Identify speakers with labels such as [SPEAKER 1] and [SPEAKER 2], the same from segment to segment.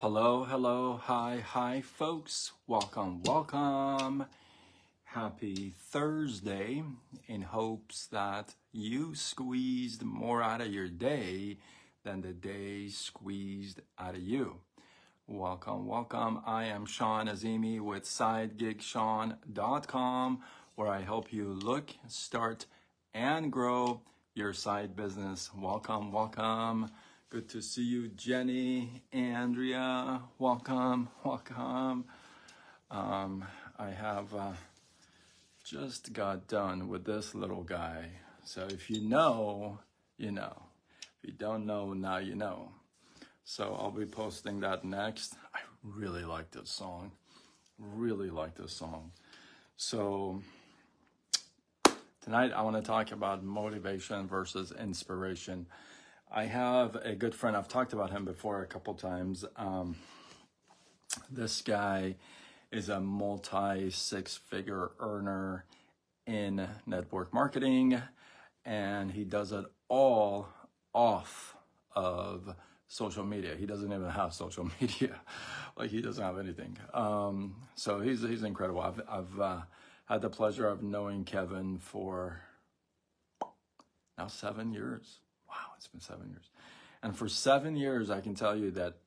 [SPEAKER 1] Hello, hello, hi, folks. Welcome. Happy Thursday in hopes that you squeezed more out of your day than the day squeezed out of you. Welcome. I am Sean Azimi with SideGigSean.com, where I help you look, start, and grow your side business. Welcome. Good to see you, Jenny, Andrea. Welcome. I have just got done with this little guy. So if you know, you know. If you don't know, now you know. So I'll be posting that next. I really like this song. So tonight I want to talk about motivation versus inspiration. I have a good friend. I've talked about him before a couple times. This guy is a multi-six-figure earner in network marketing, and he does it all off of social media. He doesn't even have social media. Like, he doesn't have anything. So he's incredible. I've had the pleasure of knowing Kevin for now 7 years. Wow, it's been 7 years. And for 7 years, I can tell you that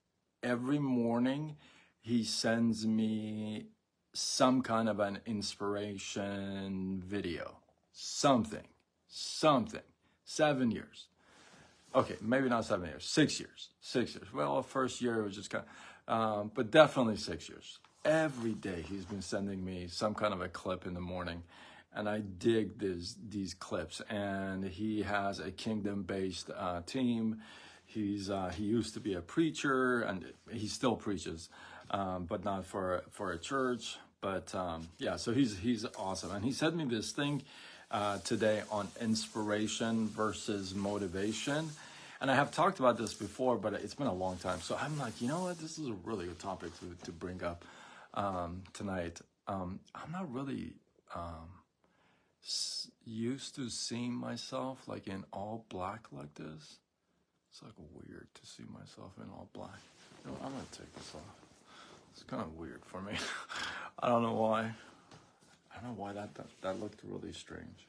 [SPEAKER 1] every morning he sends me some kind of an inspiration video. Something. 7 years. Okay, maybe not 7 years, 6 years. 6 years. Well, first year it was just kind of, but definitely 6 years. Every day he's been sending me some kind of a clip in the morning. And I dig these clips. And he has a kingdom-based team. He used to be a preacher, and he still preaches, but not for a church. But yeah, so he's awesome. And he sent me this thing today on inspiration versus motivation. And I have talked about this before, but it's been a long time. So I'm like, you know what? This is a really good topic to bring up tonight. I'm not really used to seeing myself like in all black like this. It's like weird to see myself in all black. You know, I'm gonna take this off. It's kind of weird for me. I don't know why. That looked really strange.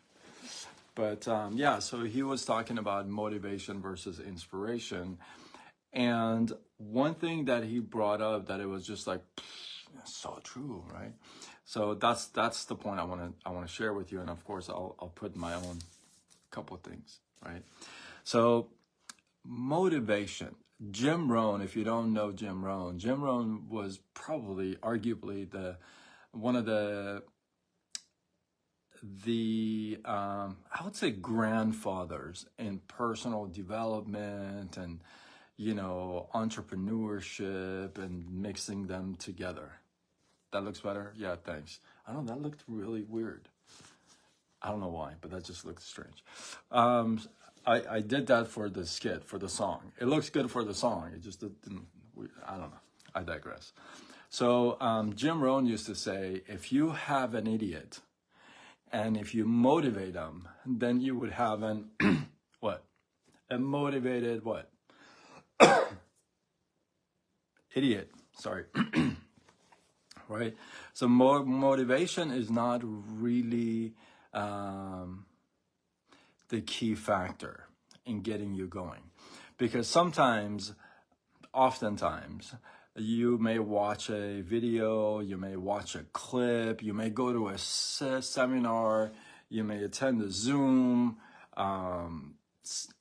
[SPEAKER 1] But yeah, so he was talking about motivation versus inspiration. And one thing that he brought up that it was just like, so true, right? So that's the point I want to share with you, and of course I'll put my own couple of things, right? So motivation. Jim Rohn, if you don't know Jim Rohn was probably arguably one of the I would say grandfathers in personal development and entrepreneurship and mixing them together. That looks better? Yeah, thanks. I don't know, that looked really weird. I don't know why, but that just looks strange. I did that for the skit, for the song. It looks good for the song. It just didn't, I don't know. I digress. So Jim Rohn used to say, if you have an idiot and if you motivate them, then you would have an, what? A motivated what? Idiot, sorry. Right? So motivation is not really the key factor in getting you going. Because oftentimes, you may watch a video, you may watch a clip, you may go to a seminar, you may attend a Zoom,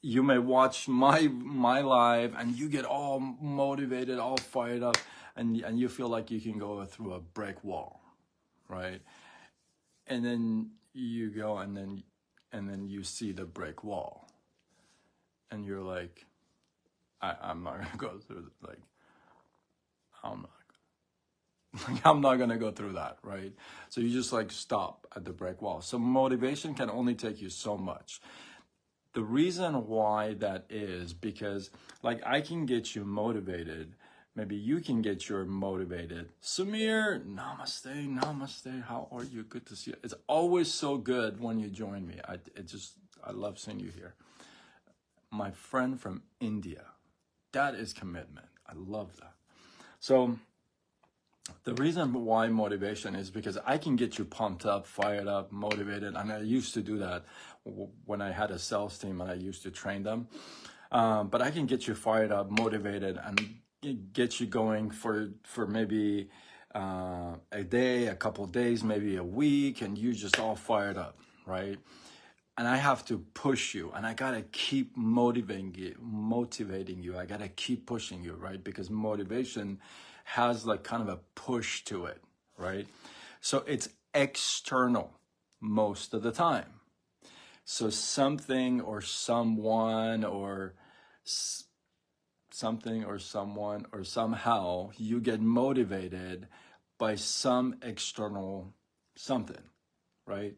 [SPEAKER 1] you may watch my live, and you get all motivated, all fired up, and you feel like you can go through a brick wall, right? And then you go, and then you see the brick wall, and you're like, I'm not gonna go through I'm not gonna go through that, right? So you just like stop at the brick wall. So motivation can only take you so much. The reason why that is because, like, I can get you motivated. Maybe you can get you motivated. Samir, namaste. How are you? Good to see you. It's always so good when you join me. I love seeing you here. My friend from India. That is commitment. I love that. So the reason why motivation is because I can get you pumped up, fired up, motivated. And I used to do that when I had a sales team and I used to train them. But I can get you fired up, motivated, and get you going for maybe a day, a couple of days, maybe a week, and you just all fired up, right? And I have to push you, and I gotta keep motivating you. I gotta keep pushing you, right? Because motivation has like kind of a push to it, right? So it's external most of the time. So something or someone or something or someone or somehow you get motivated by some external something, right?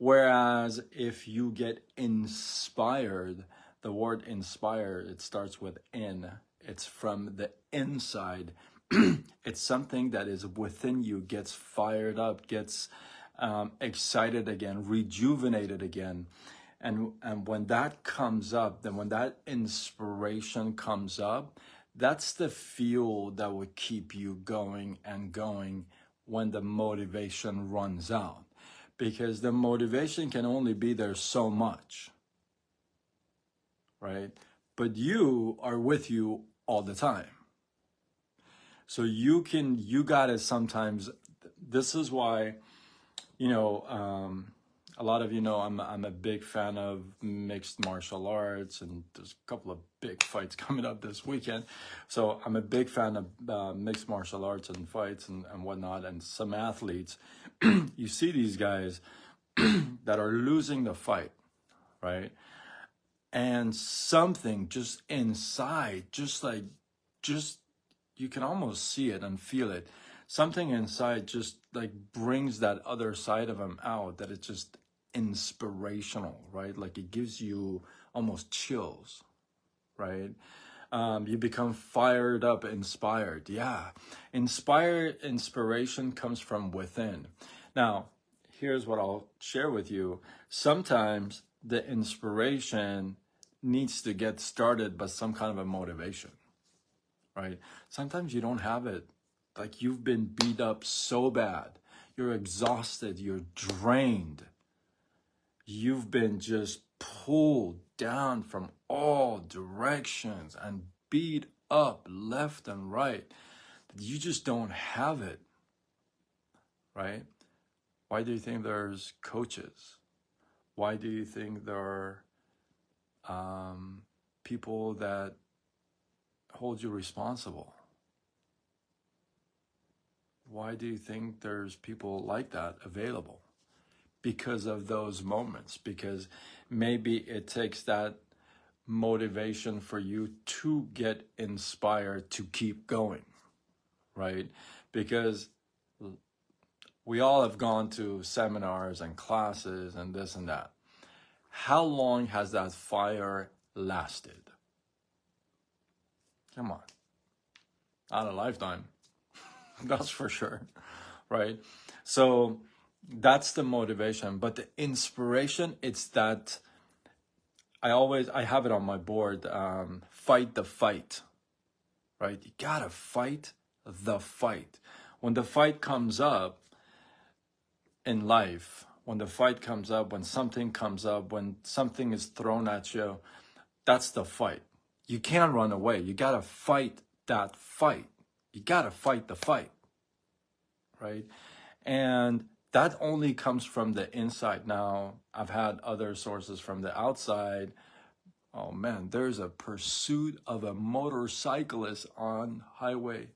[SPEAKER 1] Whereas if you get inspired, the word inspire, it starts with in. It's from the inside. It's something that is within you, gets fired up, gets excited again, rejuvenated again. And when that comes up, then when that inspiration comes up, that's the fuel that would keep you going and going when the motivation runs out. Because the motivation can only be there so much, right? But you are with you all the time. So you gotta sometimes, this is why, a lot of you know I'm a big fan of mixed martial arts, and there's a couple of big fights coming up this weekend. So I'm a big fan of mixed martial arts and fights and whatnot, and some athletes. You see these guys that are losing the fight, right? And something just inside, just you can almost see it and feel it. Something inside just like brings that other side of him out, that it's just inspirational, right? Like it gives you almost chills, right? You become fired up, inspired. Yeah. Inspiration comes from within. Now, here's what I'll share with you. Sometimes the inspiration needs to get started by some kind of a motivation, right? Sometimes you don't have it. Like you've been beat up so bad. You're exhausted. You're drained. You've been just pulled down from all directions and beat up left and right. You just don't have it, right? Why do you think there's coaches? Why do you think there are people that hold you responsible? Why do you think there's people like that available? Because of those moments, because maybe it takes that motivation for you to get inspired to keep going, right? Because we all have gone to seminars and classes and this and that. How long has that fire lasted? Come on. Not a lifetime. That's for sure, right? So that's the motivation. But the inspiration, it's that I have it on my board, fight the fight, right? You gotta fight the fight. When the fight comes up in life, when the fight comes up, when something comes up, when something is thrown at you, that's the fight. You can't run away. You gotta fight that fight. You gotta fight the fight, right? And that only comes from the inside. Now, I've had other sources from the outside. Oh man, there's a pursuit of a motorcyclist on highway.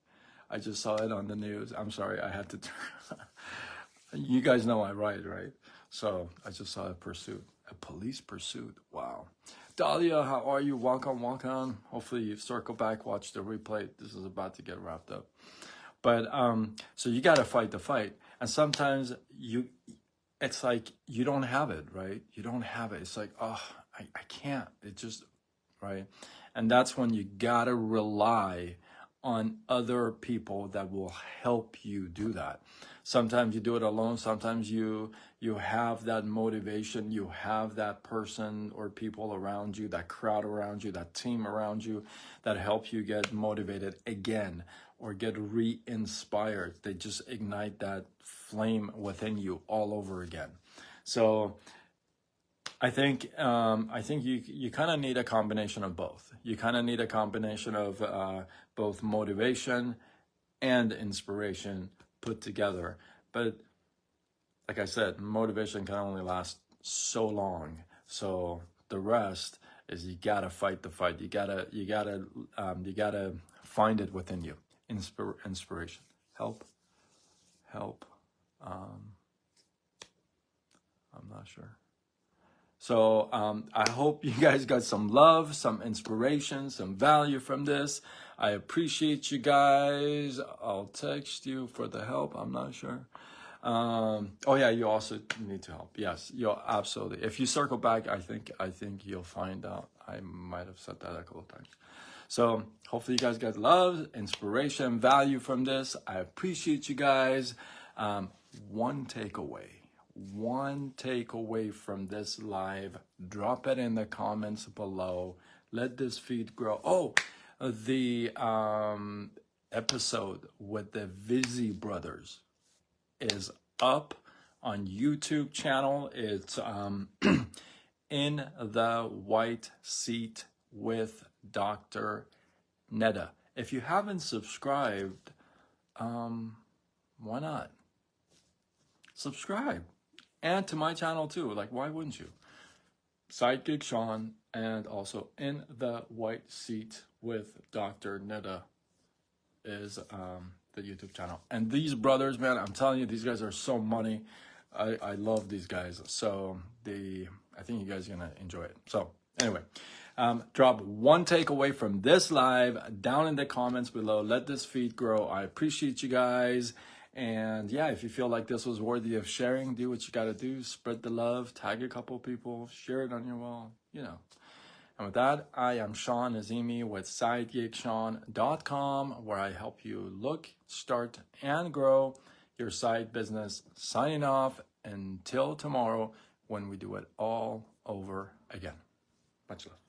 [SPEAKER 1] I just saw it on the news. I'm sorry, I had to turn. You guys know I ride, right? So I just saw a police pursuit. Wow. Dahlia, how are you? Welcome. Hopefully you circle back, watch the replay. This is about to get wrapped up. But so you got to fight the fight. And sometimes it's like you don't have it, right? You don't have it. It's like, oh, I can't. It just, right? And that's when you got to rely on other people that will help you do that. Sometimes you do it alone. Sometimes you have that motivation. You have that person or people around you, that crowd around you, that team around you that help you get motivated again. or get re-inspired. They just ignite that flame within you all over again. So I think you kind of need a combination of both. You kind of need a combination of both motivation and inspiration put together. But like I said, motivation can only last so long. So the rest is you gotta fight the fight. You gotta find it within you. Inspiration, help. I'm not sure. So I hope you guys got some love, some inspiration, some value from this. I appreciate you guys. I'll text you for the help. I'm not sure. Oh yeah, you also need to help. Yes, you'll absolutely. If you circle back, I think you'll find out. I might have said that a couple of times. So hopefully you guys got love, inspiration, value from this. I appreciate you guys. One takeaway from this live, drop it in the comments below. Let this feed grow. Oh, the episode with the Vizzy brothers is up on YouTube channel. It's In the White Seat with Dr. Neda. If you haven't subscribed, why not? Subscribe. And to my channel too. Like, why wouldn't you? Sidekick Sean, and also In the White Seat with Dr. Neda is the YouTube channel. And these brothers, man, I'm telling you, these guys are so money. I love these guys. So I think you guys are gonna enjoy it. So anyway, drop one takeaway from this live down in the comments below. Let this feed grow. I appreciate you guys. And yeah, if you feel like this was worthy of sharing, do what you gotta do. Spread the love, tag a couple people, share it on your wall, you know. And with that, I am Sean Azimi with SidekickSean.com, where I help you look, start, and grow your side business. Signing off until tomorrow when we do it all over again. Much love.